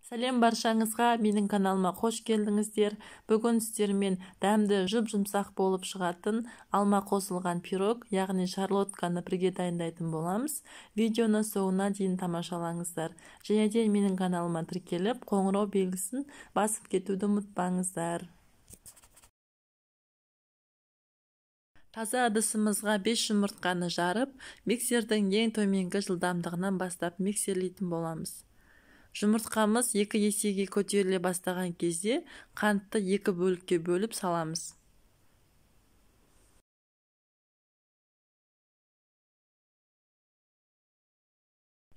Сәлем баршаңызға, менің каналыма қош келдіңіздер. Бүгін сіздермен дәмді жұп-жұмсақ болып шығатын алма қосылған пирог, яғни шарлотканы бірге дайындайтын боламыз. Видеоны соңына дейін тамашалаңыздар. Және де менің каналыма тіркеліп, қоңырау белгісін басып кетуді ұмытпаңыздар. Таза ыдысымызға 5 жұмыртқаны жарып, миксердің ең төменгі жылдамдығынан бастап миксерлейтін боламыз. Жұмыртқамыз 2 есеге көтеріле бастаған кезде қантты 2 бөлікке бөліп саламыз.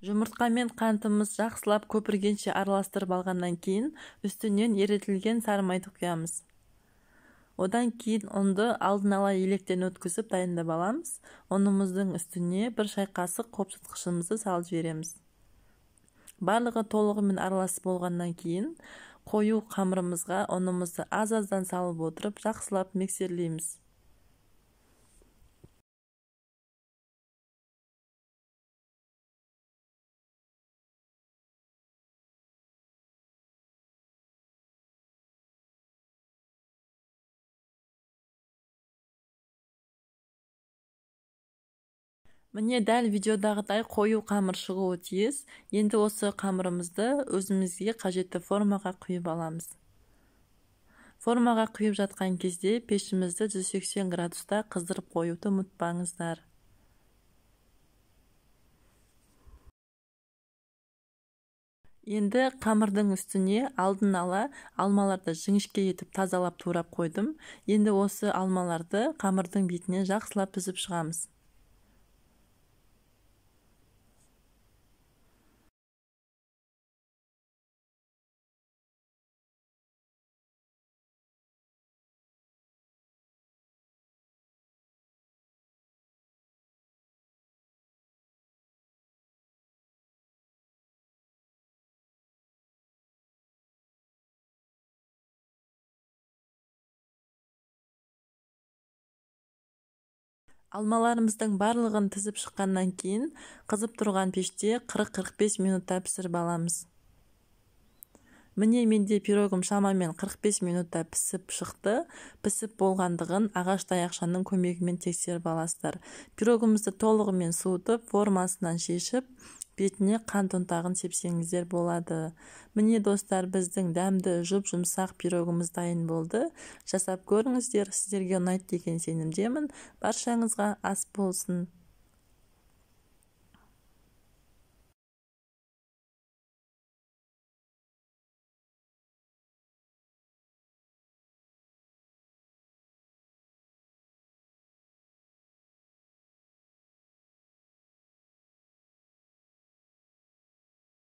Жұмыртқа мен қантымыз жақсылап көпіргенше араластырып алғаннан кейін үстінен ерітілген сары майды құямыз. Одан кейін ұнды алдын ала електен өткізіп дайындап аламыз. Ұнымыздың үстіне 1 шай қасық қопсытқышымызды салып жібереміз. Барлығы толығымен араласып болғаннан кейін қою қамырымызға ұнымызды аз-аздан салып отырып жақсылап миксерлейміз. Міне дәл видеодағыдай қою қамыр шығуы тиіс. Енді осы қамырымызды өзімізге қажетті формаға құйып аламыз. Формаға құйып жатқан кезде пешімізді 180 градуста қыздырып қоюды ұмытпаңыздар. Енді қамырдың үстіне алдын ала алмаларды жіңішке етіп тазалап турап қойдым. Енді осы алмаларды қамырдың бетіне жақсылап түзіп шығамыз. Алмаларымыздың барлығын тізіп шыққаннан кейін қызып тұрған пеште 40-45 минутта пісіріп аламыз. Міне менде пирогым шамамен 45 минутта пісіп шықты. Пісіп болғандығын ағаш таяқшаның көмегімен тексеріп аласыздар. Пирогымызды толығымен суытып, формасынан шешіп, бетіне қант ұнтағын сепсеңіздер болады. Міне достар, біздің дәмді жұп-жұмсақ пирогымыз дайын болды. Жасап көріңіздер, сіздерге ұнайды деген сенімдемін. Баршаңызға ас болсын.